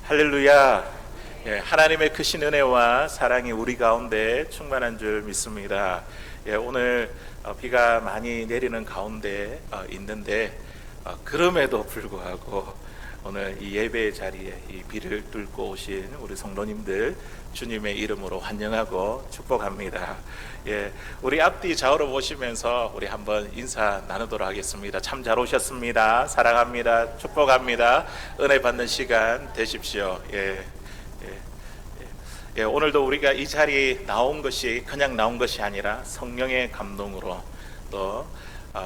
할렐루야. 하나님의 크신 은혜와 사랑이 우리 가운데 충만한 줄 믿습니다. 오늘 비가 많이 내리는 가운데 있는데 그럼에도 불구하고 오늘 이 예배 자리에 이 비를 뚫고 오신 우리 성도님들 주님의 이름으로 환영하고 축복합니다. 우리 앞뒤 좌우로 보시면서 우리 한번 인사 나누도록 하겠습니다. 참 잘 오셨습니다. 사랑합니다. 축복합니다. 은혜 받는 시간 되십시오. 오늘도 우리가 이 자리에 나온 것이 그냥 나온 것이 아니라 성령의 감동으로 또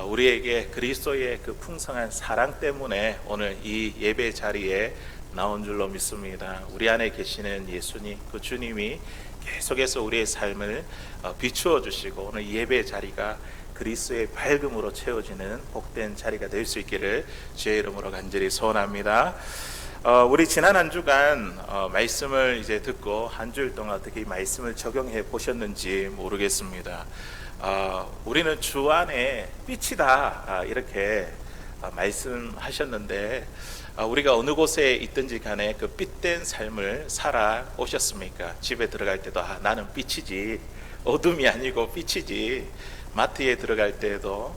우리에게 그리스도의 그 풍성한 사랑 때문에 오늘 이 예배 자리에 나온 줄로 믿습니다. 우리 안에 계시는 예수님, 그 주님이 계속해서 우리의 삶을 비추어 주시고 오늘 예배 자리가 그리스도의 밝음으로 채워지는 복된 자리가 될 수 있기를 주의 이름으로 간절히 소원합니다. 우리 지난 한 주간 말씀을 이제 듣고 한 주일 동안 어떻게 이 말씀을 적용해 보셨는지 모르겠습니다. 우리는 주 안에 빛이다 이렇게 말씀하셨는데 우리가 어느 곳에 있든지 간에 그 빛된 삶을 살아 오셨습니까? 집에 들어갈 때도 나는 빛이지, 어둠이 아니고 빛이지. 마트에 들어갈 때도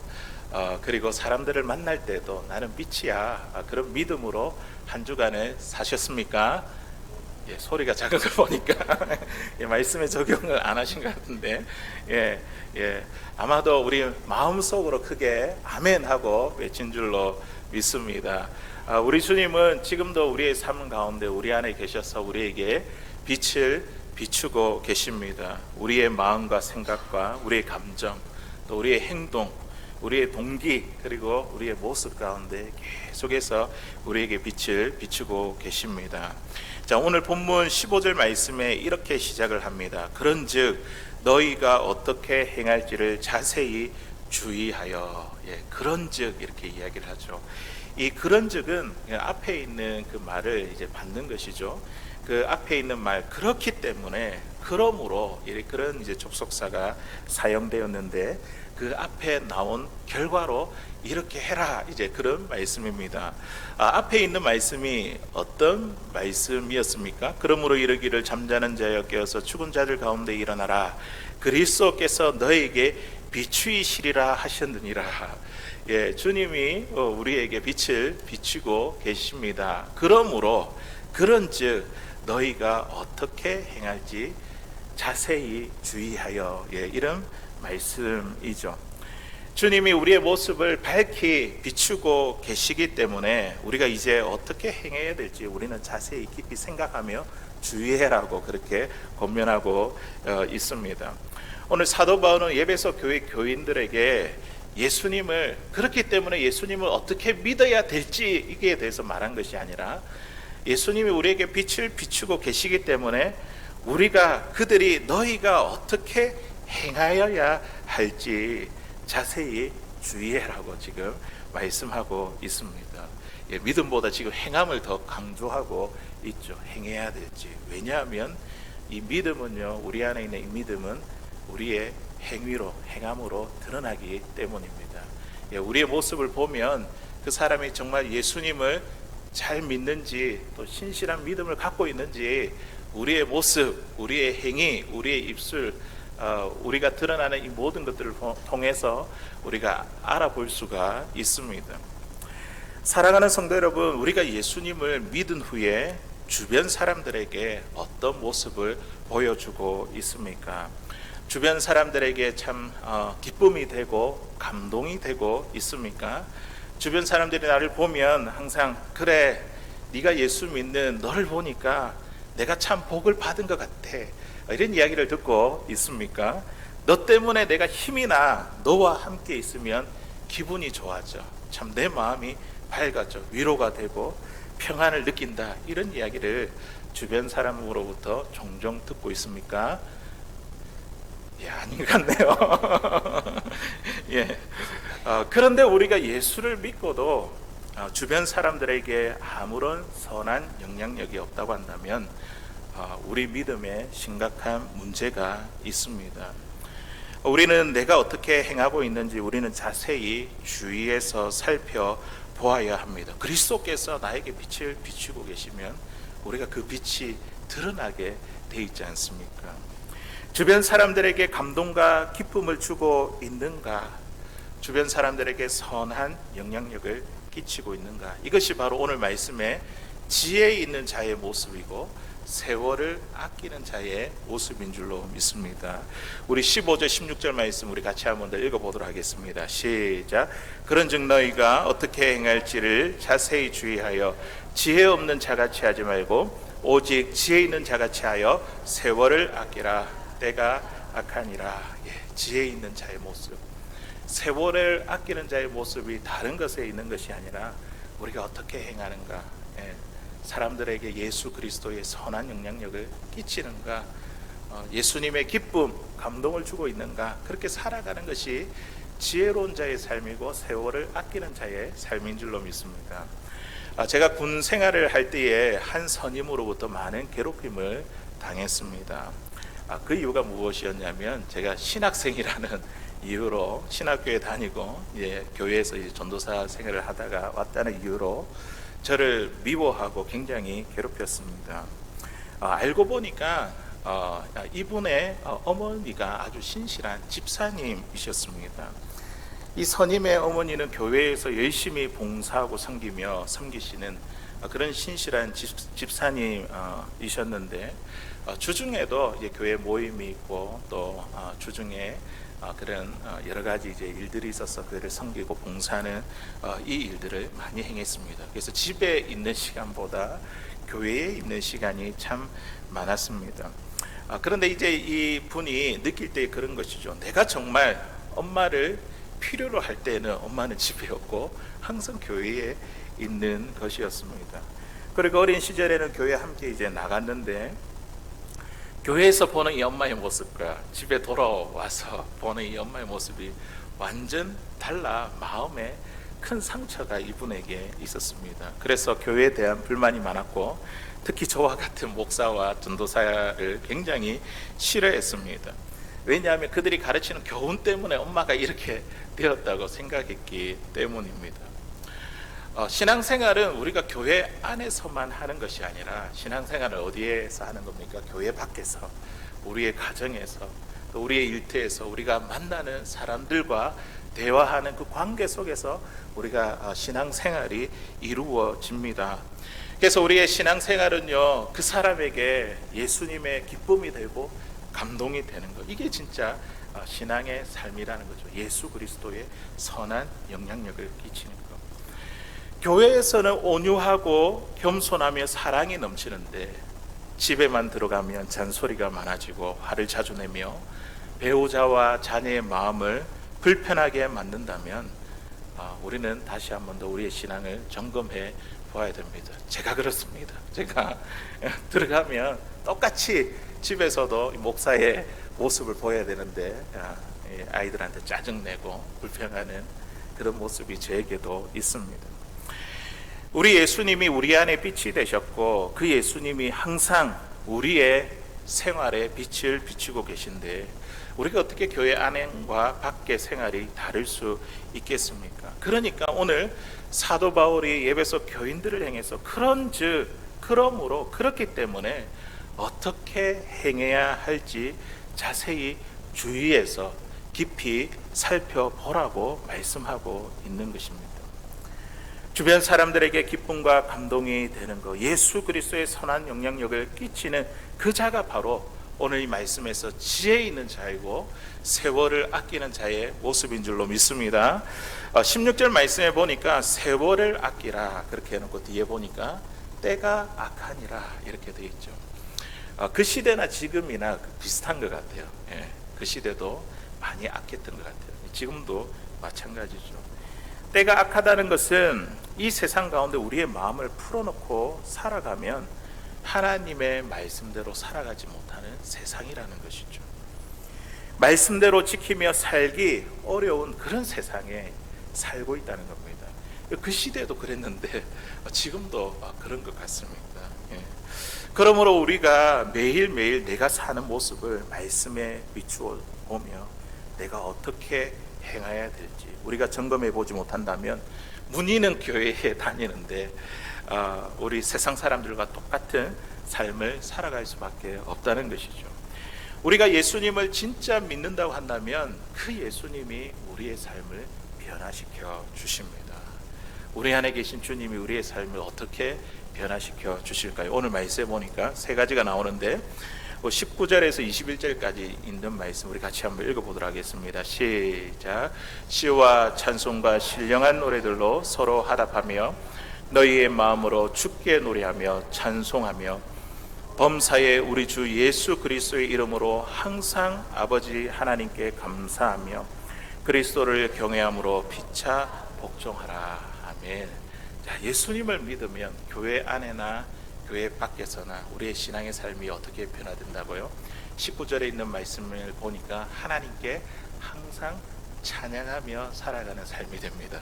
그리고 사람들을 만날 때도 나는 빛이야. 그런 믿음으로 한 주간을 사셨습니까? 소리가 작은 걸 보니까 말씀에 적용을 안 하신 것 같은데 아마도 우리 마음속으로 크게 아멘 하고 외친 줄로 믿습니다. 우리 주님은 지금도 우리의 삶 가운데 우리 안에 계셔서 우리에게 빛을 비추고 계십니다. 우리의 마음과 생각과 우리의 감정 또 우리의 행동 우리의 동기 그리고 우리의 모습 가운데 계속해서 우리에게 빛을 비추고 계십니다. 자, 오늘 본문 15절 말씀에 이렇게 시작을 합니다. 그런즉 너희가 어떻게 행할지를 자세히 주의하여. 그런즉 이렇게 이야기를 하죠. 이 그런즉은 앞에 있는 그 말을 이제 받는 것이죠. 그 앞에 있는 말 그렇기 때문에 그러므로 그런 이제 접속사가 사용되었는데 그 앞에 나온 결과로 이렇게 해라 이제 그런 말씀입니다. 앞에 있는 말씀이 어떤 말씀이었습니까? 그러므로 이르기를 잠자는 자여 깨어서 죽은 자들 가운데 일어나라. 그리스도께서 너에게 비추이시리라 하셨느니라. 주님이 우리에게 빛을 비추고 계십니다. 그러므로 그런즉 너희가 어떻게 행할지 자세히 주의하여. 이런 말씀이죠. 주님이 우리의 모습을 밝히 비추고 계시기 때문에 우리가 이제 어떻게 행해야 될지 우리는 자세히 깊이 생각하며 주의해라고 그렇게 권면하고 있습니다. 오늘 사도 바울은 에베소 교회 교인들에게 예수님을 그렇기 때문에 예수님을 어떻게 믿어야 될지 이게 대해서 말한 것이 아니라 예수님이 우리에게 빛을 비추고 계시기 때문에 우리가 그들이 너희가 어떻게 행하여야 할지 자세히 주의해라고 지금 말씀하고 있습니다. 믿음보다 지금 행함을 더 강조하고 있죠. 행해야 될지. 왜냐하면 이 믿음은요, 우리 안에 있는 이 믿음은 우리의 행위로 행함으로 드러나기 때문입니다. 우리의 모습을 보면 그 사람이 정말 예수님을 잘 믿는지 또 신실한 믿음을 갖고 있는지 우리의 모습, 우리의 행위, 우리의 입술 우리가 드러나는 이 모든 것들을 통해서 우리가 알아볼 수가 있습니다. 사랑하는 성도 여러분, 우리가 예수님을 믿은 후에 주변 사람들에게 어떤 모습을 보여주고 있습니까? 주변 사람들에게 참 기쁨이 되고 감동이 되고 있습니까? 주변 사람들이 나를 보면 항상 그래, 네가 예수 믿는 너를 보니까 내가 참 복을 받은 것 같아, 이런 이야기를 듣고 있습니까? 너 때문에 내가 힘이 나. 너와 함께 있으면 기분이 좋아져. 참 내 마음이 밝아져. 위로가 되고 평안을 느낀다. 이런 이야기를 주변 사람으로부터 종종 듣고 있습니까? 아닌 것 같네요. 그런데 우리가 예수를 믿고도 주변 사람들에게 아무런 선한 영향력이 없다고 한다면 우리 믿음에 심각한 문제가 있습니다. 우리는 내가 어떻게 행하고 있는지 우리는 자세히 주의해서 살펴보아야 합니다. 그리스도께서 나에게 빛을 비추고 계시면 우리가 그 빛이 드러나게 돼 있지 않습니까? 주변 사람들에게 감동과 기쁨을 주고 있는가? 주변 사람들에게 선한 영향력을 끼치고 있는가? 이것이 바로 오늘 말씀에 지혜 있는 자의 모습이고 세월을 아끼는 자의 모습인 줄로 믿습니다. 우리 15절 16절 말씀 우리 같이 한번 더 읽어보도록 하겠습니다. 시작. 그런즉 너희가 어떻게 행할지를 자세히 주의하여 지혜 없는 자같이 하지 말고 오직 지혜 있는 자같이 하여 세월을 아끼라. 때가 악하니라. 지혜 있는 자의 모습, 세월을 아끼는 자의 모습이 다른 것에 있는 것이 아니라 우리가 어떻게 행하는가, 사람들에게 예수 그리스도의 선한 영향력을 끼치는가, 예수님의 기쁨, 감동을 주고 있는가, 그렇게 살아가는 것이 지혜로운 자의 삶이고 세월을 아끼는 자의 삶인 줄로 믿습니다. 제가 군 생활을 할 때에 한 선임으로부터 많은 괴롭힘을 당했습니다. 그 이유가 무엇이었냐면 제가 신학생이라는 이유로 신학교에 다니고 교회에서 전도사 생활을 하다가 왔다는 이유로 저를 미워하고 굉장히 괴롭혔습니다. 알고 보니까 이분의 어머니가 아주 신실한 집사님이셨습니다. 이 선임의 어머니는 교회에서 열심히 봉사하고 섬기시는 그런 신실한 집사님이셨는데 주중에도 이제 교회 모임이 있고 또 주중에 그런 여러 가지 이제 일들이 있어서 그를 섬기고 봉사하는 이 일들을 많이 행했습니다. 그래서 집에 있는 시간보다 교회에 있는 시간이 참 많았습니다. 그런데 이제 이 분이 느낄 때 그런 것이죠. 내가 정말 엄마를 필요로 할 때는 엄마는 집에였고 항상 교회에 있는 것이었습니다. 그리고 어린 시절에는 교회 함께 이제 나갔는데 교회에서 보는 이 엄마의 모습과 집에 돌아와서 보는 이 엄마의 모습이 완전 달라 마음에 큰 상처가 이분에게 있었습니다. 그래서 교회에 대한 불만이 많았고 특히 저와 같은 목사와 전도사를 굉장히 싫어했습니다. 왜냐하면 그들이 가르치는 교훈 때문에 엄마가 이렇게 되었다고 생각했기 때문입니다. 신앙생활은 우리가 교회 안에서만 하는 것이 아니라 신앙생활을 어디에서 하는 겁니까? 교회 밖에서, 우리의 가정에서, 또 우리의 일터에서 우리가 만나는 사람들과 대화하는 그 관계 속에서 우리가 신앙생활이 이루어집니다. 그래서 우리의 신앙생활은요, 그 사람에게 예수님의 기쁨이 되고 감동이 되는 것, 이게 진짜 신앙의 삶이라는 거죠. 예수 그리스도의 선한 영향력을 끼치는 것. 교회에서는 온유하고 겸손하며 사랑이 넘치는데 집에만 들어가면 잔소리가 많아지고 화를 자주 내며 배우자와 자녀의 마음을 불편하게 만든다면 우리는 다시 한 번 더 우리의 신앙을 점검해 보아야 됩니다. 제가 그렇습니다. 제가 들어가면 똑같이 집에서도 목사의 모습을 보여야 되는데 아이들한테 짜증내고 불평하는 그런 모습이 저에게도 있습니다. 우리 예수님이 우리 안에 빛이 되셨고 그 예수님이 항상 우리의 생활에 빛을 비추고 계신데 우리가 어떻게 교회 안과 밖의 생활이 다를 수 있겠습니까? 그러니까 오늘 사도 바울이 에베소 교인들을 향해서 그러므로 그렇기 때문에 어떻게 행해야 할지 자세히 주의해서 깊이 살펴보라고 말씀하고 있는 것입니다. 주변 사람들에게 기쁨과 감동이 되는 것, 예수 그리스도의 선한 영향력을 끼치는 그 자가 바로 오늘 이 말씀에서 지혜 있는 자이고 세월을 아끼는 자의 모습인 줄로 믿습니다. 16절 말씀에 보니까 세월을 아끼라 그렇게 해놓고 뒤에 보니까 때가 악하니라 이렇게 되어 있죠. 그 시대나 지금이나 비슷한 것 같아요. 그 시대도 많이 아꼈던 것 같아요. 지금도 마찬가지죠. 때가 악하다는 것은 이 세상 가운데 우리의 마음을 풀어놓고 살아가면 하나님의 말씀대로 살아가지 못하는 세상이라는 것이죠. 말씀대로 지키며 살기 어려운 그런 세상에 살고 있다는 겁니다. 그 시대도 그랬는데 지금도 그런 것 같습니다. 그러므로 우리가 매일매일 내가 사는 모습을 말씀에 비추어 보며 내가 어떻게 행해야 될지 우리가 점검해 보지 못한다면 문의는 교회에 다니는데 우리 세상 사람들과 똑같은 삶을 살아갈 수밖에 없다는 것이죠. 우리가 예수님을 진짜 믿는다고 한다면 그 예수님이 우리의 삶을 변화시켜 주십니다. 우리 안에 계신 주님이 우리의 삶을 어떻게 변화시켜 주실까요? 오늘 말씀에 보니까 세 가지가 나오는데 19절에서 21절까지 있는 말씀 우리 같이 한번 읽어보도록 하겠습니다. 시작. 시와 찬송과 신령한 노래들로 서로 화답하며 너희의 마음으로 주께 노래하며 찬송하며 범사에 우리 주 예수 그리스도의 이름으로 항상 아버지 하나님께 감사하며 그리스도를 경외함으로 피차 복종하라. 아멘. 자, 예수님을 믿으면 교회 안에나 교회 밖에서나 우리의 신앙의 삶이 어떻게 변화된다고요? 19절에 있는 말씀을 보니까 하나님께 항상 찬양하며 살아가는 삶이 됩니다.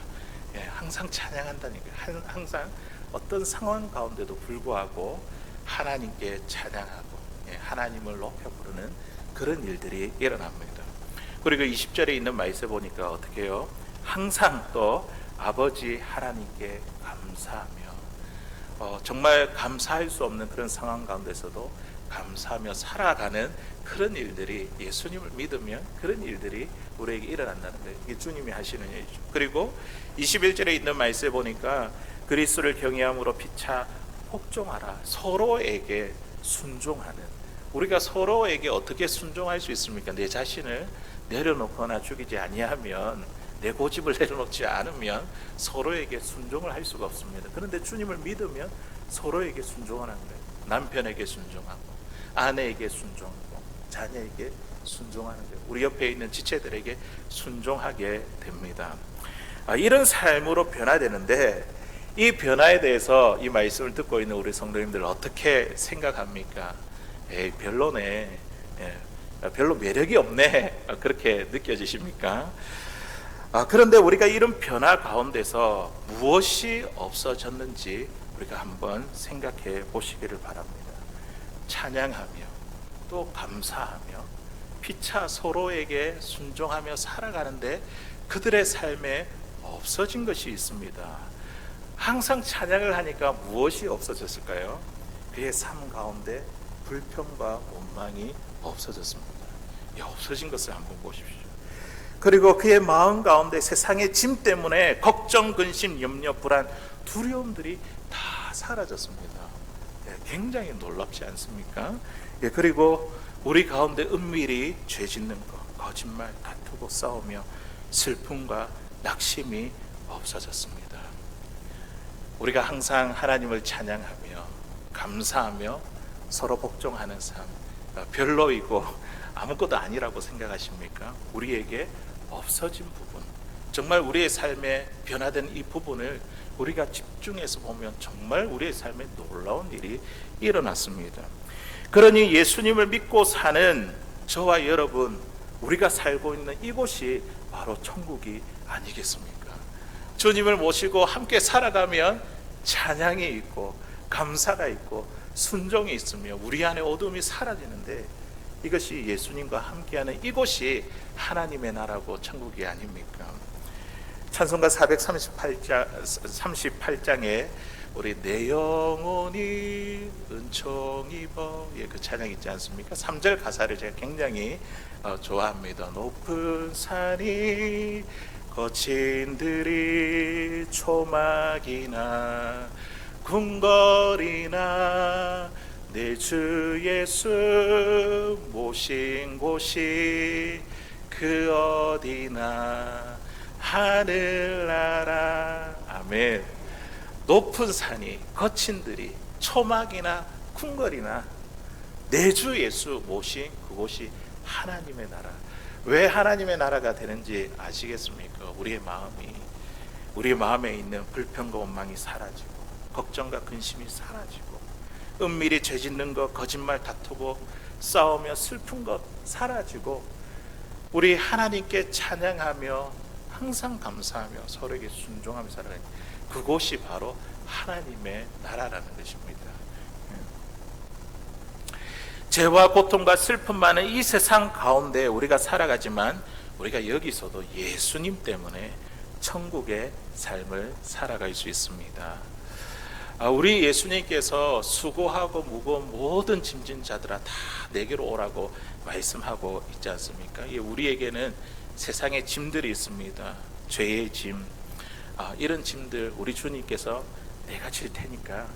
항상 찬양한다니까요. 항상 어떤 상황 가운데도 불구하고 하나님께 찬양하고 하나님을 높여 부르는 그런 일들이 일어납니다. 그리고 20절에 있는 말씀 보니까 어떻게 해요? 항상 또 아버지 하나님께 감사하며 정말 감사할 수 없는 그런 상황 가운데서도 감사하며 살아가는 그런 일들이 예수님을 믿으면 그런 일들이 우리에게 일어난다는 거예요. 이게 주님이 하시는 일이죠. 그리고 21절에 있는 말씀에 보니까 그리스도를 경외함으로 피차 복종하라. 서로에게 순종하는, 우리가 서로에게 어떻게 순종할 수 있습니까? 내 자신을 내려놓거나 죽이지 아니하면, 내 고집을 내려놓지 않으면 서로에게 순종을 할 수가 없습니다. 그런데 주님을 믿으면 서로에게 순종하는 거예요. 남편에게 순종하고 아내에게 순종하고 자녀에게 순종하는 거예요. 우리 옆에 있는 지체들에게 순종하게 됩니다. 이런 삶으로 변화되는데, 이 변화에 대해서 이 말씀을 듣고 있는 우리 성도님들 어떻게 생각합니까? 별로네, 별로 매력이 없네, 그렇게 느껴지십니까? 그런데 우리가 이런 변화 가운데서 무엇이 없어졌는지 우리가 한번 생각해 보시기를 바랍니다. 찬양하며 또 감사하며 피차 서로에게 순종하며 살아가는데 그들의 삶에 없어진 것이 있습니다. 항상 찬양을 하니까 무엇이 없어졌을까요? 그의 삶 가운데 불평과 원망이 없어졌습니다. 없어진 것을 한번 보십시오. 그리고 그의 마음 가운데 세상의 짐 때문에 걱정, 근심, 염려, 불안, 두려움들이 다 사라졌습니다. 굉장히 놀랍지 않습니까? 그리고 우리 가운데 은밀히 죄 짓는 것, 거짓말, 다투고 싸우며 슬픔과 낙심이 없어졌습니다. 우리가 항상 하나님을 찬양하며 감사하며 서로 복종하는 삶, 별로이고 아무것도 아니라고 생각하십니까? 우리에게 없어진 부분, 정말 우리의 삶에 변화된 이 부분을 우리가 집중해서 보면 정말 우리의 삶에 놀라운 일이 일어났습니다. 그러니 예수님을 믿고 사는 저와 여러분, 우리가 살고 있는 이곳이 바로 천국이 아니겠습니까? 주님을 모시고 함께 살아가면 찬양이 있고 감사가 있고 순종이 있으며 우리 안에 어둠이 사라지는데, 이것이 예수님과 함께하는 이곳이 하나님의 나라고 천국이 아닙니까? 찬송가 438장에 우리 내 영혼이 은총 입어, 그 찬양 있지 않습니까? 3절 가사를 제가 굉장히 좋아합니다. 높은 산이 거친 들이 초막이나 궁궐이나 내 주 예수 모신 곳이 그 어디나 하늘나라. 아멘. 높은 산이 거친 들이 초막이나 궁궐이나 내 주 예수 모신 그곳이 하나님의 나라. 왜 하나님의 나라가 되는지 아시겠습니까? 우리의 마음에 있는 불평과 원망이 사라지고 걱정과 근심이 사라지고 은밀히 죄 짓는 것, 거짓말 다투고 싸우며 슬픈 것 사라지고 우리 하나님께 찬양하며 항상 감사하며 서로에게 순종하며 살아가는 그곳이 바로 하나님의 나라라는 것입니다. 죄와 고통과 슬픔 많은 이 세상 가운데 우리가 살아가지만 우리가 여기서도 예수님 때문에 천국의 삶을 살아갈 수 있습니다. 우리 예수님께서 수고하고 무거운 모든 짐진 자들아 다 내게로 오라고 말씀하고 있지 않습니까? 우리에게는 세상에 짐들이 있습니다. 죄의 짐, 이런 짐들 우리 주님께서 내가 질 테니까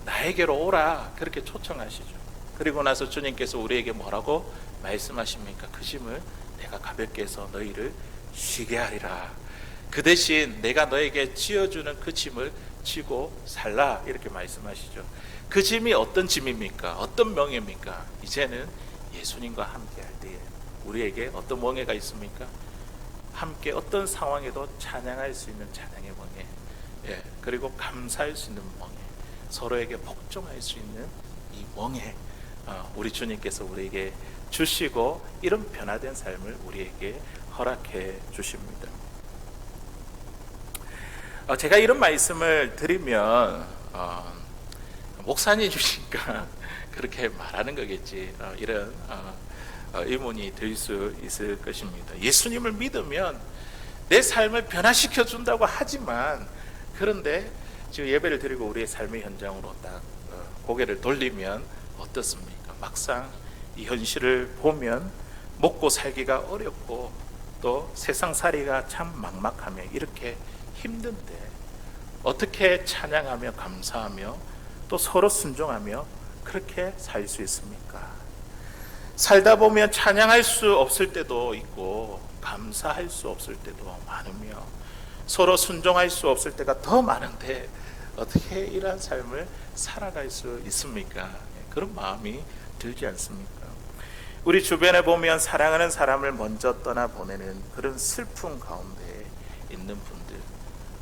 나에게로 오라 그렇게 초청하시죠. 그리고 나서 주님께서 우리에게 뭐라고 말씀하십니까? 그 짐을 내가 가볍게 해서 너희를 쉬게 하리라. 그 대신 내가 너에게 지어주는 그 짐을 지고 살라 이렇게 말씀하시죠. 그 짐이 어떤 짐입니까? 어떤 명예입니까? 이제는 예수님과 함께 할 때에 우리에게 어떤 명예가 있습니까? 함께 어떤 상황에도 찬양할 수 있는 찬양의 명예, 그리고 감사할 수 있는 명예, 서로에게 복종할 수 있는 이 명예, 우리 주님께서 우리에게 주시고 이런 변화된 삶을 우리에게 허락해 주십니다. 제가 이런 말씀을 드리면 목사님이시니까 그렇게 말하는 거겠지, 이런 의문이 들 수 있을 것입니다. 예수님을 믿으면 내 삶을 변화시켜 준다고 하지만, 그런데 지금 예배를 드리고 우리의 삶의 현장으로 딱 고개를 돌리면 어떻습니까? 막상 이 현실을 보면 먹고 살기가 어렵고 또 세상살이가 참 막막하며 이렇게 힘든데 어떻게 찬양하며 감사하며 또 서로 순종하며 그렇게 살 수 있습니까? 살다 보면 찬양할 수 없을 때도 있고 감사할 수 없을 때도 많으며 서로 순종할 수 없을 때가 더 많은데 어떻게 이러한 삶을 살아갈 수 있습니까? 그런 마음이 들지 않습니까? 우리 주변에 보면 사랑하는 사람을 먼저 떠나보내는 그런 슬픔 가운데 있는 분들,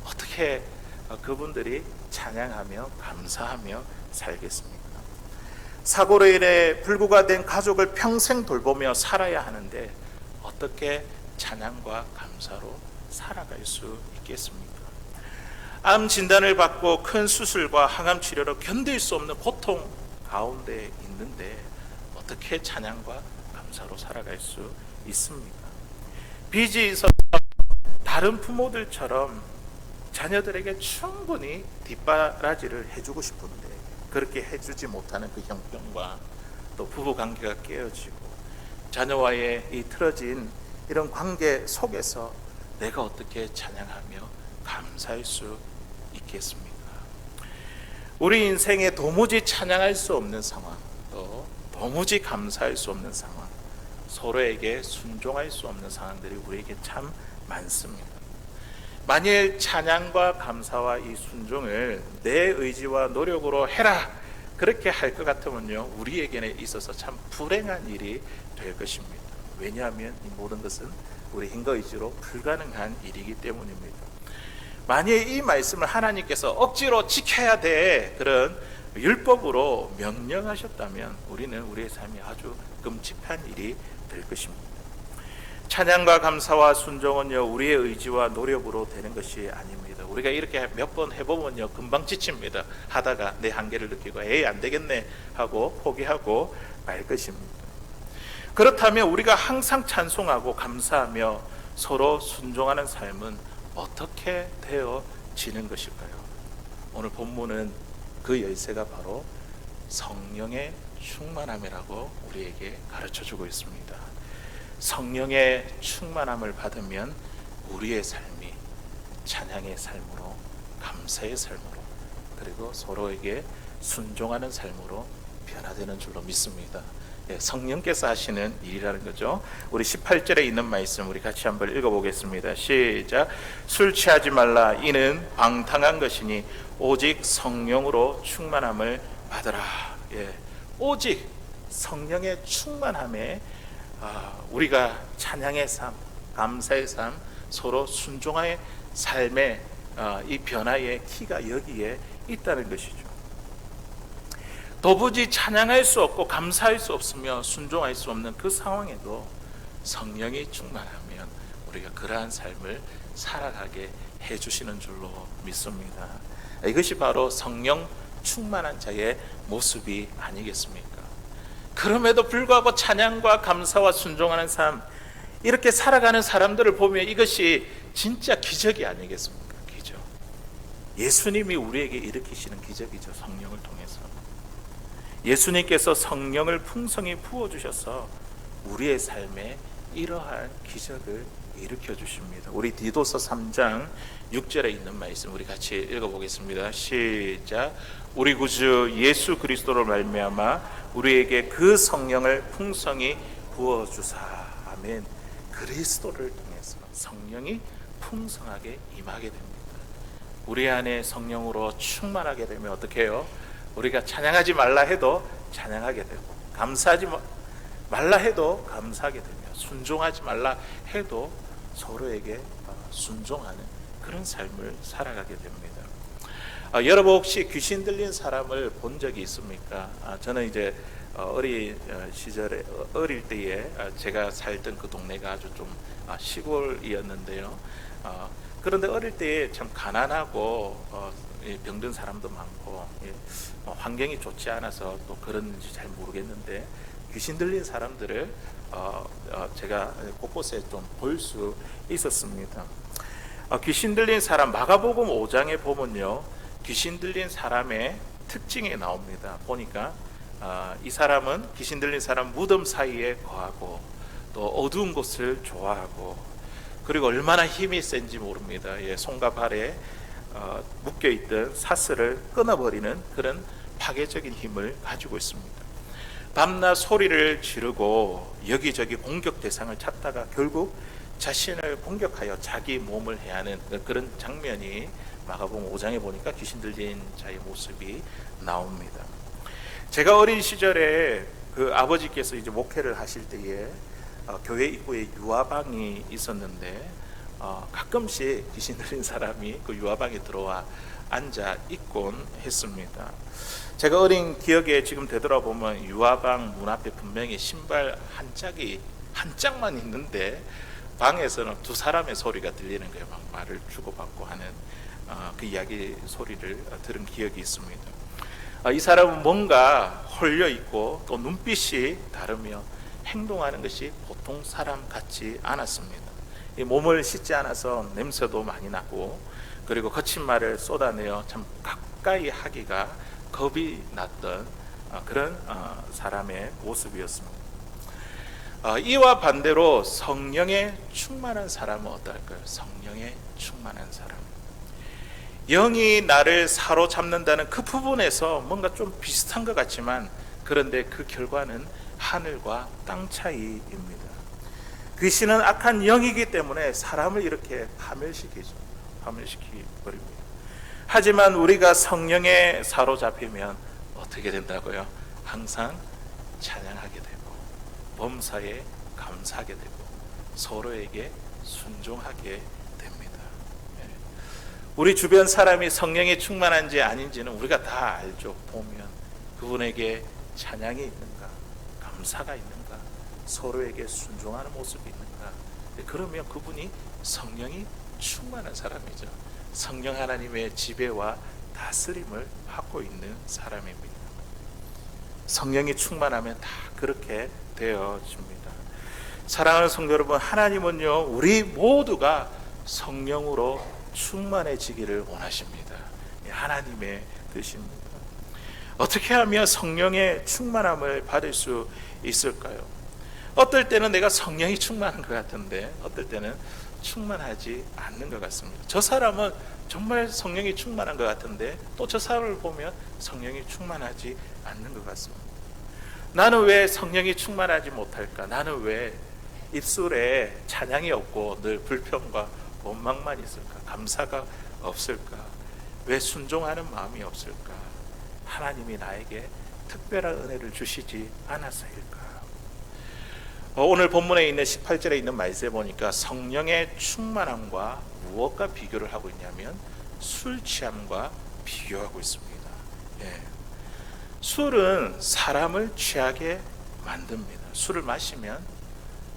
어떻게 그분들이 찬양하며 감사하며 살겠습니까? 사고로 인해 불구가 된 가족을 평생 돌보며 살아야 하는데 어떻게 찬양과 감사로 살아갈 수 있겠습니까? 암 진단을 받고 큰 수술과 항암 치료로 견딜 수 없는 고통 가운데 있는데 어떻게 찬양과 감사로 살아갈 수 있습니까? 빚이 있어서 다른 부모들처럼 자녀들에게 충분히 뒷바라지를 해주고 싶은데 그렇게 해주지 못하는 그 형편과 또 부부관계가 깨어지고 자녀와의 이 틀어진 이런 관계 속에서 내가 어떻게 찬양하며 감사할 수 있겠습니까? 우리 인생에 도무지 찬양할 수 없는 상황, 또 도무지 감사할 수 없는 상황, 서로에게 순종할 수 없는 상황들이 우리에게 참 많습니다. 만일 찬양과 감사와 이 순종을 내 의지와 노력으로 해라 그렇게 할 것 같으면요, 우리에게는 있어서 참 불행한 일이 될 것입니다. 왜냐하면 이 모든 것은 우리 힘과 의지로 불가능한 일이기 때문입니다. 만일 이 말씀을 하나님께서 억지로 지켜야 돼 그런 율법으로 명령하셨다면 우리는 우리의 삶이 아주 끔찍한 일이 될 것입니다. 찬양과 감사와 순종은요, 우리의 의지와 노력으로 되는 것이 아닙니다. 우리가 이렇게 몇 번 해보면요, 금방 지칩니다. 하다가 내 한계를 느끼고 에이 안 되겠네 하고 포기하고 말 것입니다. 그렇다면 우리가 항상 찬송하고 감사하며 서로 순종하는 삶은 어떻게 되어지는 것일까요? 오늘 본문은 그 열쇠가 바로 성령의 충만함이라고 우리에게 가르쳐주고 있습니다. 성령의 충만함을 받으면 우리의 삶이 찬양의 삶으로, 감사의 삶으로, 그리고 서로에게 순종하는 삶으로 변화되는 줄로 믿습니다. 성령께서 하시는 일이라는 거죠. 우리 18절에 있는 말씀 우리 같이 한번 읽어보겠습니다. 시작. 술 취하지 말라. 이는 방탕한 것이니 오직 성령으로 충만함을 받으라. 오직 성령의 충만함에 우리가 찬양의 삶, 감사의 삶, 서로 순종의 삶의 이 변화의 키가 여기에 있다는 것이죠. 도무지 찬양할 수 없고 감사할 수 없으며 순종할 수 없는 그 상황에도 성령이 충만하면 우리가 그러한 삶을 살아가게 해주시는 줄로 믿습니다. 이것이 바로 성령 충만한 자의 모습이 아니겠습니까? 그럼에도 불구하고 찬양과 감사와 순종하는 삶, 이렇게 살아가는 사람들을 보면 이것이 진짜 기적이 아니겠습니까? 기적. 예수님이 우리에게 일으키시는 기적이죠. 성령을 통해서 예수님께서 성령을 풍성히 부어주셔서 우리의 삶에 이러한 기적을 일으켜 주십니다. 우리 디도서 3장 6절에 있는 말씀 우리 같이 읽어보겠습니다. 시작. 우리 구주 예수 그리스도로 말미암아 우리에게 그 성령을 풍성히 부어주사. 아멘. 그리스도를 통해서 성령이 풍성하게 임하게 됩니다. 우리 안에 성령으로 충만하게 되면 어떻게 해요? 우리가 찬양하지 말라 해도 찬양하게 되고, 감사하지 말라 해도 감사하게 되며, 순종하지 말라 해도 서로에게 순종하는 그런 삶을 살아가게 됩니다. 여러분 혹시 귀신 들린 사람을 본 적이 있습니까? 저는 이제 어린 시절에 어릴 때에 제가 살던 그 동네가 아주 좀 시골이었는데요. 그런데 어릴 때에 참 가난하고 병든 사람도 많고 환경이 좋지 않아서 또 그런지 잘 모르겠는데 귀신 들린 사람들을 제가 곳곳에 좀 볼 수 있었습니다. 귀신 들린 사람 마가복음 5장에 보면요, 귀신 들린 사람의 특징이 나옵니다. 보니까 이 사람은 귀신 들린 사람 무덤 사이에 거하고 또 어두운 곳을 좋아하고 그리고 얼마나 힘이 센지 모릅니다. 손과 발에 묶여있던 사슬을 끊어버리는 그런 파괴적인 힘을 가지고 있습니다. 밤낮 소리를 지르고 여기저기 공격 대상을 찾다가 결국 자신을 공격하여 자기 몸을 해하는 그런 장면이 마가복음 5장에 보니까 귀신 들린 자의 모습이 나옵니다. 제가 어린 시절에 그 아버지께서 이제 목회를 하실 때에 교회 입구에 유아방이 있었는데 가끔씩 귀신 들린 사람이 그 유아방에 들어와 앉아 있곤 했습니다. 제가 어린 기억에 지금 되돌아보면 유아방 문 앞에 분명히 신발 한 짝만 있는데 방에서는 두 사람의 소리가 들리는 거예요. 막 말을 주고받고 하는 그 이야기 소리를 들은 기억이 있습니다. 이 사람은 뭔가 홀려 있고 또 눈빛이 다르며 행동하는 것이 보통 사람 같지 않았습니다. 몸을 씻지 않아서 냄새도 많이 나고 그리고 거친 말을 쏟아내어 참 가까이 하기가 겁이 났던 그런 사람의 모습이었습니다. 이와 반대로 성령에 충만한 사람은 어떨까요? 성령에 충만한 사람, 영이 나를 사로잡는다는 그 부분에서 뭔가 좀 비슷한 것 같지만 그런데 그 결과는 하늘과 땅 차이입니다. 귀신은 악한 영이기 때문에 사람을 이렇게 파멸시키버립니다. 하지만 우리가 성령에 사로잡히면 어떻게 된다고요? 항상 찬양하게 되고 범사에 감사하게 되고 서로에게 순종하게 됩니다. 우리 주변 사람이 성령에 충만한지 아닌지는 우리가 다 알죠. 보면 그분에게 찬양이 있는가, 감사가 있는가, 서로에게 순종하는 모습이 있는가, 그러면 그분이 성령이 충만한 사람이죠. 성령 하나님의 지배와 다스림을 받고 있는 사람입니다. 성령이 충만하면 다 그렇게 되어집니다. 사랑하는 성도 여러분, 하나님은요 우리 모두가 성령으로 충만해지기를 원하십니다. 하나님의 뜻입니다. 어떻게 하면 성령의 충만함을 받을 수 있을까요? 어떨 때는 내가 성령이 충만한 것 같은데 어떨 때는 충만하지 않는 것 같습니다. 저 사람은 정말 성령이 충만한 것 같은데 또 저 사람을 보면 성령이 충만하지 않는 것 같습니다. 나는 왜 성령이 충만하지 못할까? 나는 왜 입술에 찬양이 없고 늘 불평과 원망만 있을까? 감사가 없을까? 왜 순종하는 마음이 없을까? 하나님이 나에게 특별한 은혜를 주시지 않아서일까? 오늘 본문에 있는 18절에 있는 말씀에 보니까 성령의 충만함과 무엇과 비교를 하고 있냐면 술 취함과 비교하고 있습니다. 술은 사람을 취하게 만듭니다. 술을 마시면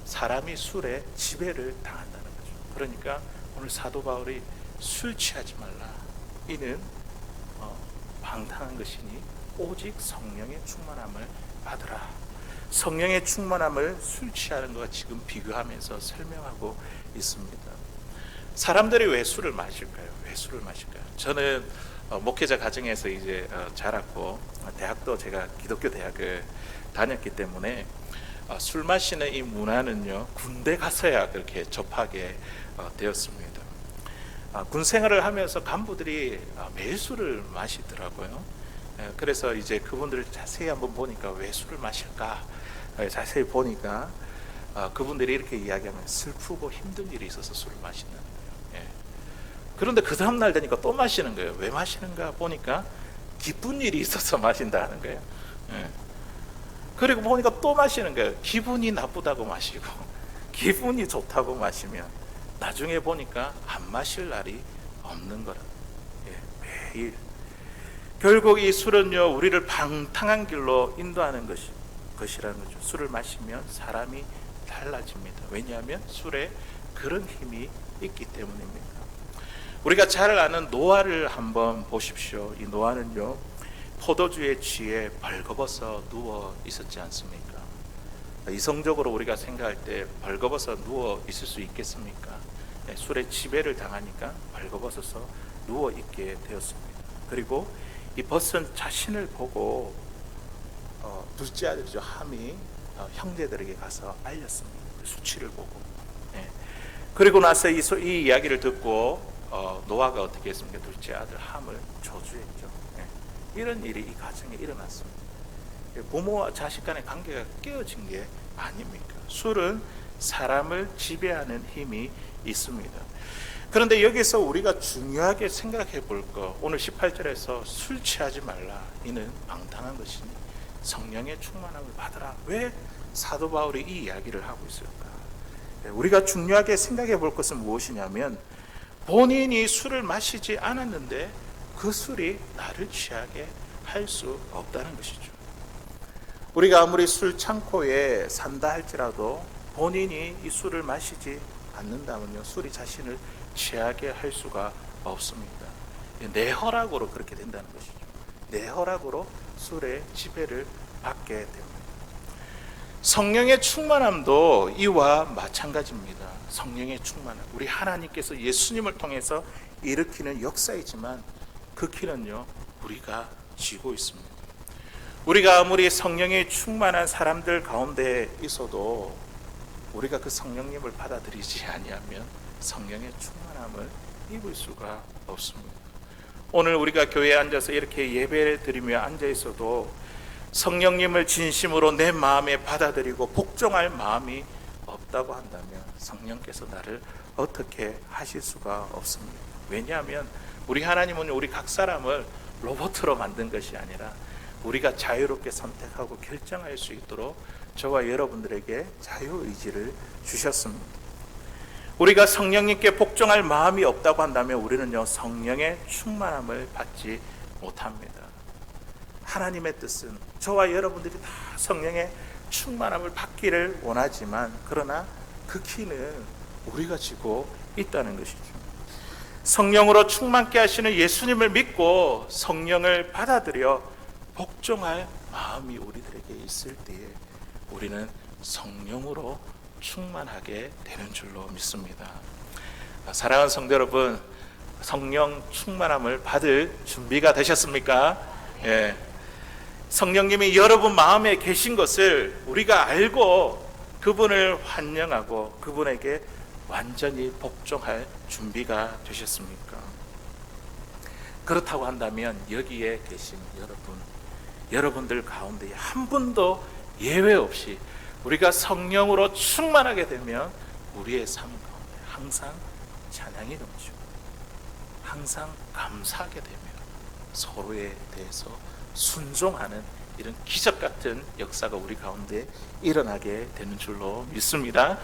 사람이 술에 지배를 당한다는 거죠. 그러니까 오늘 사도 바울이 술 취하지 말라. 이는 방탕한 것이니 오직 성령의 충만함을 받으라. 성령의 충만함을 술 취하는 것과 지금 비교하면서 설명하고 있습니다. 사람들이 왜 술을 마실까요? 왜 술을 마실까요? 저는 목회자 가정에서 이제 자랐고, 대학도 제가 기독교 대학을 다녔기 때문에 술 마시는 이 문화는요, 군대 가서야 그렇게 접하게 되었습니다. 군 생활을 하면서 간부들이 매일 술을 마시더라고요. 그래서 이제 그분들을 자세히 한번 보니까 왜 술을 마실까? 자세히 보니까 그분들이 이렇게 이야기하면 슬프고 힘든 일이 있어서 술을 마시는 거예요. 그런데 그 다음날 되니까 또 마시는 거예요. 왜 마시는가 보니까 기쁜 일이 있어서 마신다는 거예요. 그리고 보니까 또 마시는 거예요. 기분이 나쁘다고 마시고 기분이 좋다고 마시면 나중에 보니까 안 마실 날이 없는 거라. 매일. 결국 이 술은요, 우리를 방탕한 길로 인도하는 것이라는 거죠. 술을 마시면 사람이 달라집니다. 왜냐하면 술에 그런 힘이 있기 때문입니다. 우리가 잘 아는 노아를 한번 보십시오. 이 노아는요, 포도주에 취해 벌거벗어 누워 있었지 않습니까? 이성적으로 우리가 생각할 때 벌거벗어 누워 있을 수 있겠습니까? 술에 지배를 당하니까 벌거벗어서 누워 있게 되었습니다. 그리고 이 벗은 자신을 보고 둘째 아들이죠, 함이 형제들에게 가서 알렸습니다. 수치를 보고. 그리고 나서 이 이야기를 듣고 노아가 어떻게 했습니까? 둘째 아들 함을 저주했죠. 이런 일이 이 가정에 일어났습니다. 부모와 자식 간의 관계가 깨어진 게 아닙니까? 술은 사람을 지배하는 힘이 있습니다. 그런데 여기서 우리가 중요하게 생각해 볼 거, 오늘 18절에서 술 취하지 말라, 이는 방탕한 것이니 성령의 충만함을 받으라. 왜 사도 바울이 이 이야기를 하고 있을까? 우리가 중요하게 생각해 볼 것은 무엇이냐면, 본인이 술을 마시지 않았는데 그 술이 나를 취하게 할 수 없다는 것이죠. 우리가 아무리 술 창고에 산다 할지라도 본인이 이 술을 마시지 않는다면요, 술이 자신을 취하게 할 수가 없습니다. 내 허락으로 그렇게 된다는 것이죠. 내 허락으로 술의 지배를 받게 됩니다. 성령의 충만함도 이와 마찬가지입니다. 성령의 충만함, 우리 하나님께서 예수님을 통해서 일으키는 역사이지만 그 키는요, 우리가 쥐고 있습니다. 우리가 아무리 성령의 충만한 사람들 가운데 있어도 우리가 그 성령님을 받아들이지 아니하면 성령의 충만함을 입을 수가 없습니다. 오늘 우리가 교회에 앉아서 이렇게 예배를 드리며 앉아 있어도 성령님을 진심으로 내 마음에 받아들이고 복종할 마음이 없다고 한다면 성령께서 나를 어떻게 하실 수가 없습니다. 왜냐하면 우리 하나님은 우리 각 사람을 로봇으로 만든 것이 아니라 우리가 자유롭게 선택하고 결정할 수 있도록 저와 여러분들에게 자유의지를 주셨습니다. 우리가 성령님께 복종할 마음이 없다고 한다면 우리는요, 성령의 충만함을 받지 못합니다. 하나님의 뜻은 저와 여러분들이 다 성령의 충만함을 받기를 원하지만, 그러나 그 키는 우리가 지고 있다는 것이죠. 성령으로 충만케 하시는 예수님을 믿고 성령을 받아들여 복종할 마음이 우리들에게 있을 때에 우리는 성령으로 충만하게 되는 줄로 믿습니다. 사랑하는 성도 여러분, 성령 충만함을 받을 준비가 되셨습니까? 성령님이 여러분 마음에 계신 것을 우리가 알고 그분을 환영하고 그분에게 완전히 복종할 준비가 되셨습니까? 그렇다고 한다면 여기에 계신 여러분들 가운데 한 분도 예외 없이 우리가 성령으로 충만하게 되면 우리의 삶 가운데 항상 찬양이 넘치고 항상 감사하게 되며 서로에 대해서 순종하는 이런 기적 같은 역사가 우리 가운데 일어나게 되는 줄로 믿습니다.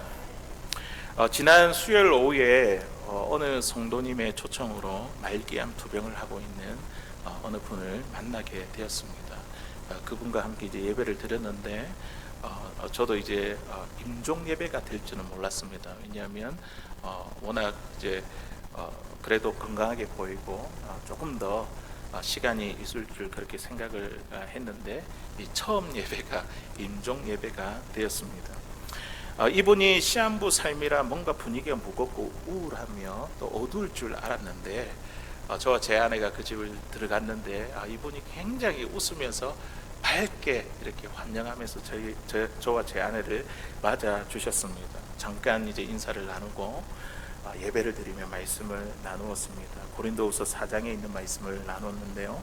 지난 수요일 오후에 어느 성도님의 초청으로 말기암 투병을 하고 있는 어느 분을 만나게 되었습니다. 그분과 함께 이제 예배를 드렸는데 저도 이제 임종 예배가 될 줄은 몰랐습니다. 왜냐하면 워낙 이제 그래도 건강하게 보이고 조금 더 시간이 있을 줄 그렇게 생각을 했는데 이 처음 예배가 임종 예배가 되었습니다. 이분이 시한부 삶이라 뭔가 분위기가 무겁고 우울하며 또 어두울 줄 알았는데 저와 제 아내가 그 집을 들어갔는데 이분이 굉장히 웃으면서 밝게 이렇게 환영하면서 저와 제 아내를 맞아 주셨습니다. 잠깐 이제 인사를 나누고 예배를 드리며 말씀을 나누었습니다. 고린도후서 4장에 있는 말씀을 나눴는데요.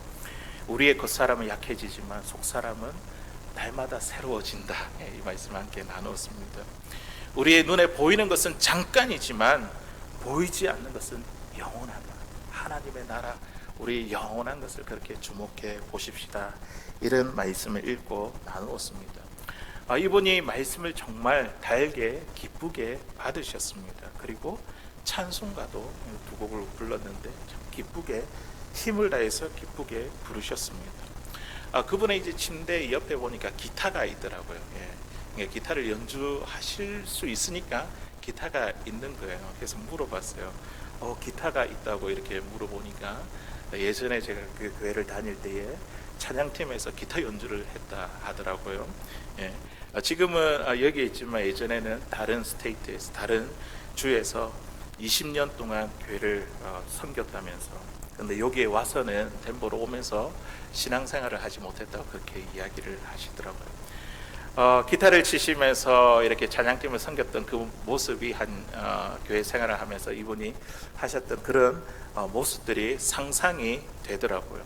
우리의 겉사람은 약해지지만 속사람은 날마다 새로워진다. 이 말씀 함께 나누었습니다. 우리의 눈에 보이는 것은 잠깐이지만 보이지 않는 것은 영원하다. 하나님의 나라, 우리 영원한 것을 그렇게 주목해 보십시다. 이런 말씀을 읽고 나누었습니다. 이분이 말씀을 정말 달게 기쁘게 받으셨습니다. 그리고 찬송가도 두 곡을 불렀는데 참 기쁘게 힘을 다해서 기쁘게 부르셨습니다. 그분의 이제 침대 옆에 보니까 기타가 있더라고요. 기타를 연주하실 수 있으니까 기타가 있는 거예요. 그래서 물어봤어요. 기타가 있다고 이렇게 물어보니까 예전에 제가 그 교회를 다닐 때에 찬양팀에서 기타 연주를 했다 하더라고요. 지금은 여기에 있지만 예전에는 다른 스테이트에서 다른 주에서 20년 동안 교회를 섬겼다면서, 근데 여기에 와서는 덴버로 오면서 신앙생활을 하지 못했다고 그렇게 이야기를 하시더라고요. 기타를 치시면서 이렇게 찬양팀을 섬겼던 그 모습이 교회 생활을 하면서 이분이 하셨던 그런 모습들이 상상이 되더라고요.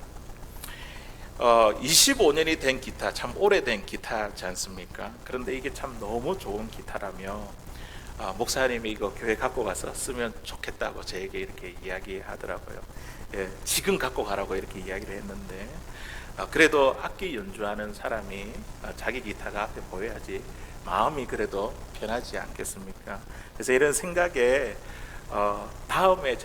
25년이 된 기타, 참 오래된 기타지 않습니까? 그런데 이게 참 너무 좋은 기타라며 목사님이 이거 교회 갖고 가서 쓰면 좋겠다고 저에게 이렇게 이야기하더라고요. 지금 갖고 가라고 이렇게 이야기를 했는데, 그래도 악기 연주하는 사람이 자기 기타가 앞에 보여야지 마음이 그래도 편하지 않겠습니까? 그래서 이런 생각에 다음에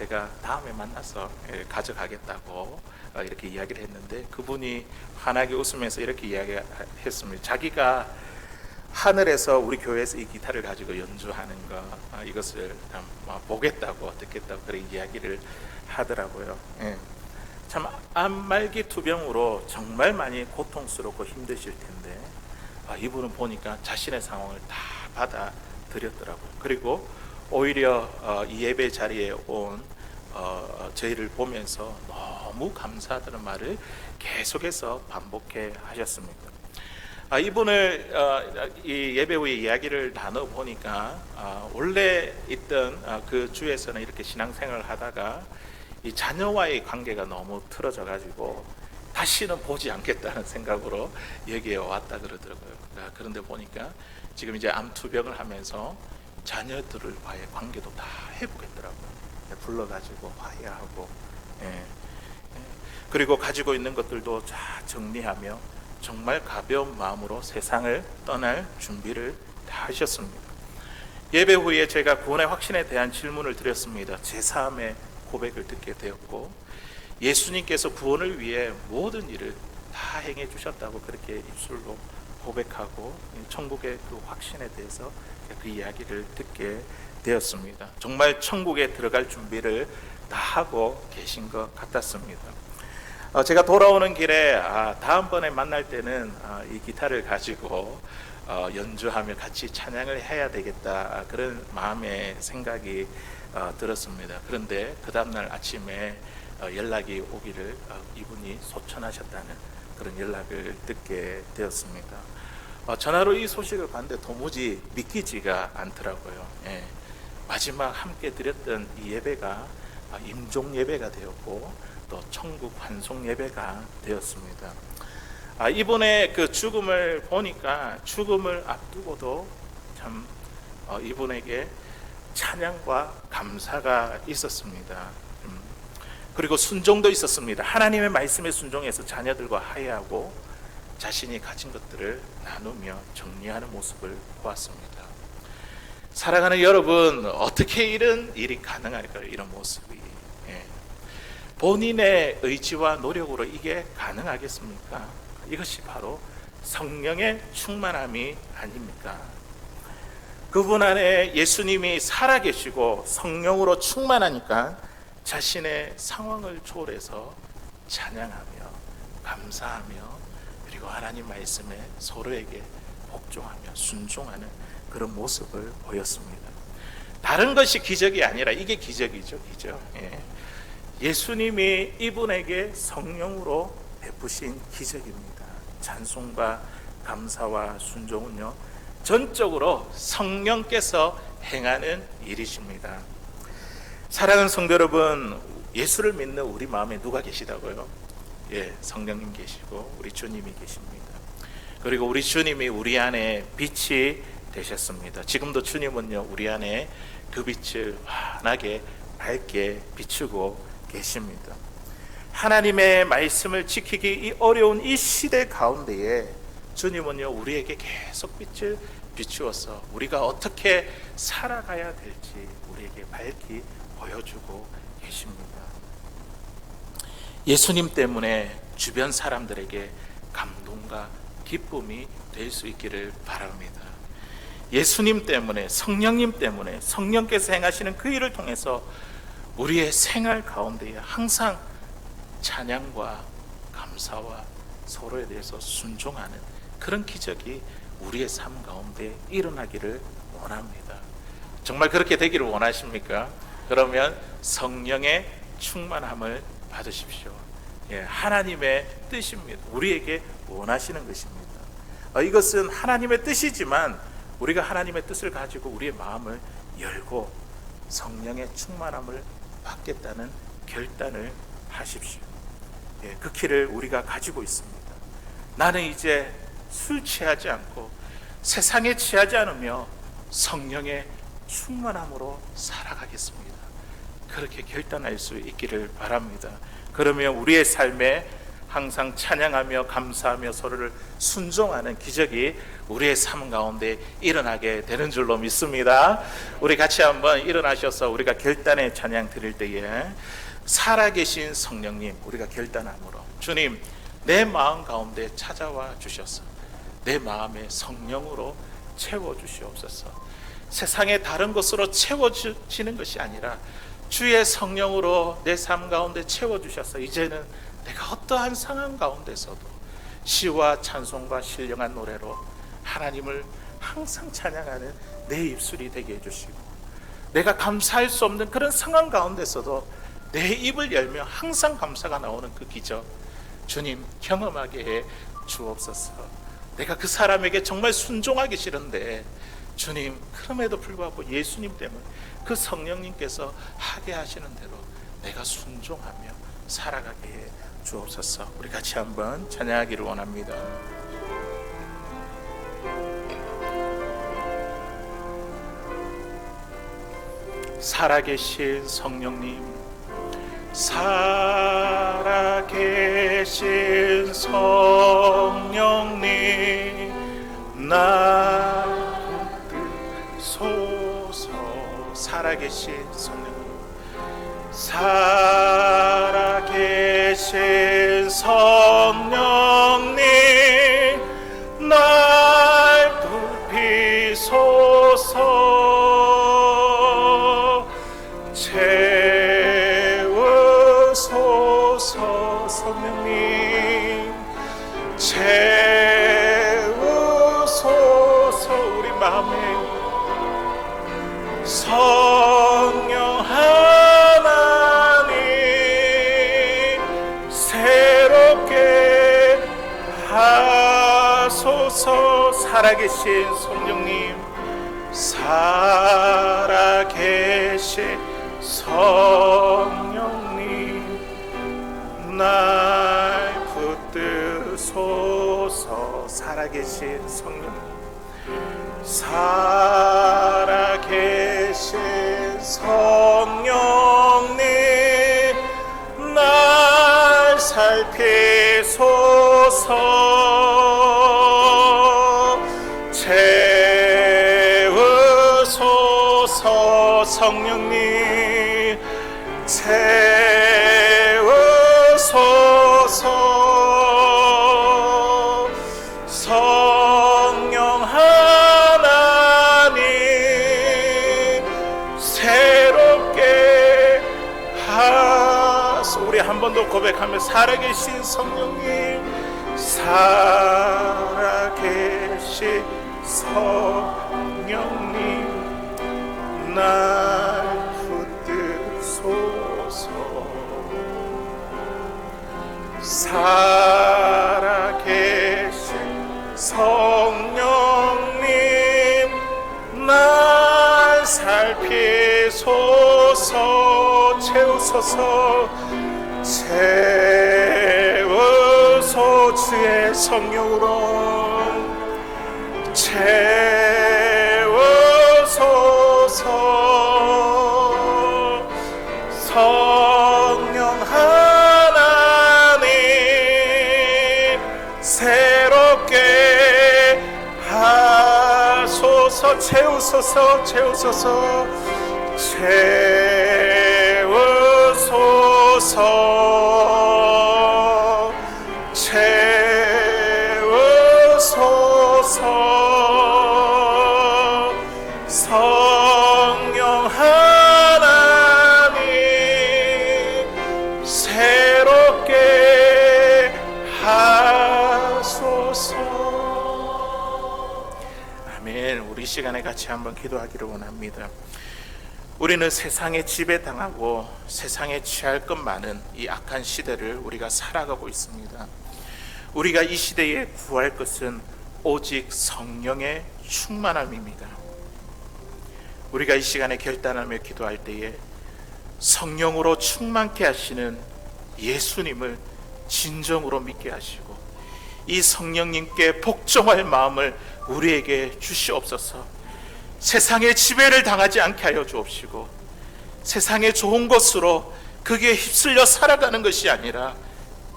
만나서 가져가겠다고 이렇게 이야기를 했는데, 그분이 환하게 웃으면서 이렇게 이야기했습니다. 자기가 하늘에서 우리 교회에서 이 기타를 가지고 연주하는 거 이것을 보겠다고 듣겠다고 그런 이야기를 하더라고요. 참 안말기 투병으로 정말 많이 고통스럽고 힘드실 텐데 이분은 보니까 자신의 상황을 다 받아들였더라고요. 그리고 오히려 이 예배 자리에 온 저희를 보면서 너무 감사하다는 말을 계속해서 반복해 하셨습니다. 이분을 이 예배 후에 이야기를 나눠 보니까 원래 있던 그 주에서는 이렇게 신앙생활을 하다가 이 자녀와의 관계가 너무 틀어져 가지고 다시는 보지 않겠다는 생각으로 여기에 왔다 그러더라고요. 그런데 보니까 지금 이제 암투병을 하면서 자녀들과의 관계도 다 회복했더라고요. 불러가지고 화해하고, 그리고 가지고 있는 것들도 다 정리하며 정말 가벼운 마음으로 세상을 떠날 준비를 다 하셨습니다. 예배 후에 제가 구원의 확신에 대한 질문을 드렸습니다. 제 삶의 고백을 듣게 되었고, 예수님께서 구원을 위해 모든 일을 다 행해 주셨다고 그렇게 입술로 고백하고 천국의 그 확신에 대해서 그 이야기를 듣게 되었습니다. 정말 천국에 들어갈 준비를 다 하고 계신 것 같았습니다. 제가 돌아오는 길에 다음번에 만날 때는 이 기타를 가지고 연주하며 같이 찬양을 해야 되겠다, 그런 마음의 생각이 들었습니다. 그런데 그 다음날 아침에 연락이 오기를 이분이 소천하셨다는 그런 연락을 듣게 되었습니다. 전화로 이 소식을 봤는데 도무지 믿기지가 않더라고요. 마지막 함께 드렸던 이 예배가 임종 예배가 되었고 또 천국 환송 예배가 되었습니다. 이분의 그 죽음을 보니까 죽음을 앞두고도 참 이분에게 찬양과 감사가 있었습니다. 그리고 순종도 있었습니다. 하나님의 말씀에 순종해서 자녀들과 화해하고 자신이 가진 것들을 나누며 정리하는 모습을 보았습니다. 사랑하는 여러분, 어떻게 이런 일이 가능할까요? 이런 모습이. 본인의 의지와 노력으로 이게 가능하겠습니까? 이것이 바로 성령의 충만함이 아닙니까? 그분 안에 예수님이 살아계시고 성령으로 충만하니까 자신의 상황을 초월해서 찬양하며 감사하며 그리고 하나님 말씀에 서로에게 복종하며 순종하는 그런 모습을 보였습니다. 다른 것이 기적이 아니라 이게 기적이죠, 기적. 예수님이 이분에게 성령으로 베푸신 기적입니다. 찬송과 감사와 순종은요, 전적으로 성령께서 행하는 일이십니다. 사랑하는 성도 여러분, 예수를 믿는 우리 마음에 누가 계시다고요? 성령님 계시고 우리 주님이 계십니다. 그리고 우리 주님이 우리 안에 빛이 되셨습니다. 지금도 주님은요, 우리 안에 그 빛을 환하게 밝게 비추고 계십니다. 하나님의 말씀을 지키기 이 어려운 이 시대 가운데에 주님은요, 우리에게 계속 빛을 비추어서 우리가 어떻게 살아가야 될지 우리에게 밝히 보여주고 계십니다. 예수님 때문에 주변 사람들에게 감동과 기쁨이 될 수 있기를 바랍니다. 예수님 때문에, 성령님 때문에, 성령께서 행하시는 그 일을 통해서 우리의 생활 가운데에 항상 찬양과 감사와 서로에 대해서 순종하는 그런 기적이 우리의 삶 가운데 일어나기를 원합니다. 정말 그렇게 되기를 원하십니까? 그러면 성령의 충만함을 받으십시오. 하나님의 뜻입니다. 우리에게 원하시는 것입니다. 이것은 하나님의 뜻이지만 우리가 하나님의 뜻을 가지고 우리의 마음을 열고 성령의 충만함을 받겠다는 결단을 하십시오. 그 길을 우리가 가지고 있습니다. 나는 이제 술 취하지 않고 세상에 취하지 않으며 성령의 충만함으로 살아가겠습니다. 그렇게 결단할 수 있기를 바랍니다. 그러면 우리의 삶에 항상 찬양하며 감사하며 서로를 순종하는 기적이 우리의 삶 가운데 일어나게 되는 줄로 믿습니다. 우리 같이 한번 일어나셔서 우리가 결단의 찬양 드릴 때에 살아계신 성령님, 우리가 결단함으로 주님, 내 마음 가운데 찾아와 주셔서 내 마음에 성령으로 채워주시옵소서. 세상의 다른 것으로 채워지는 것이 아니라 주의 성령으로 내 삶 가운데 채워주셔서 이제는 내가 어떠한 상황 가운데서도 시와 찬송과 신령한 노래로 하나님을 항상 찬양하는 내 입술이 되게 해주시고, 내가 감사할 수 없는 그런 상황 가운데서도 내 입을 열며 항상 감사가 나오는 그 기적 주님 경험하게 해 주옵소서. 내가 그 사람에게 정말 순종하기 싫은데 주님, 그럼에도 불구하고 예수님 때문에 그 성령님께서 하게 하시는 대로 내가 순종하며 살아가게 해 주옵소서. 우리 같이 한번 찬양하기를 원합니다. 살아계신 성령님, 살아계신 성령님, 나 소서. 살아계신 성령님, 살아계신 성령님, 날 불피소서. 채우소서. 성령님 채우소서. 우리 마음에 성령 하나님 새롭게 하소서. 살아계신 성령님, 살아계신 성령님, 날 붙드소서. 살아계신 성령님, 살아계신 성령님, 날 살피소서. 채우소서. 성령님 채우소서. 성령 하나님 새롭게 하소서. 우리 한 번 더 고백하며 살아계신 성령님, 살아계신 성령님, 성령님 날 붙드소서. 살아계신 성령님 날 살피소서. 채우소서. 채워서 주의 성령으로 채워소서. 성령 하나님 새롭게 하소서. 채우소서. 채우소서. 채워소서. 채워소서. 성령 하나님 새롭게 하소서. 아멘. 우리 시간에 같이 한번 기도하기를 원합니다. 우리는 세상에 지배당하고 세상에 취할 것 많은 이 악한 시대를 우리가 살아가고 있습니다. 우리가 이 시대에 구할 것은 오직 성령의 충만함입니다. 우리가 이 시간에 결단하며 기도할 때에 성령으로 충만케 하시는 예수님을 진정으로 믿게 하시고 이 성령님께 복종할 마음을 우리에게 주시옵소서. 세상의 지배를 당하지 않게 하여 주옵시고 세상의 좋은 것으로 그게 휩쓸려 살아가는 것이 아니라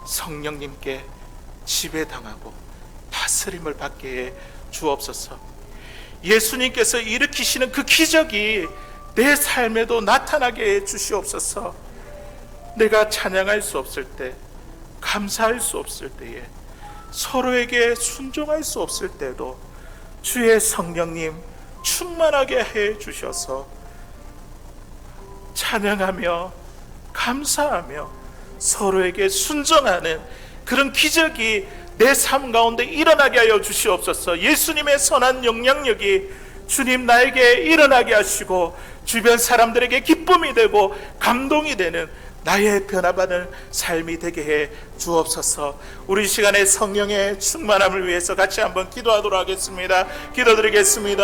성령님께 지배당하고 다스림을 받게 해 주옵소서. 예수님께서 일으키시는 그 기적이 내 삶에도 나타나게 해 주시옵소서. 내가 찬양할 수 없을 때, 감사할 수 없을 때에, 서로에게 순종할 수 없을 때도 주의 성령님 충만하게 해 주셔서 찬양하며 감사하며 서로에게 순종하는 그런 기적이 내 삶 가운데 일어나게 하여 주시옵소서. 예수님의 선한 영향력이 주님 나에게 일어나게 하시고 주변 사람들에게 기쁨이 되고 감동이 되는 나의 변화받은 삶이 되게 해 주옵소서. 우리 시간에 성령의 충만함을 위해서 같이 한번 기도하도록 하겠습니다. 기도드리겠습니다.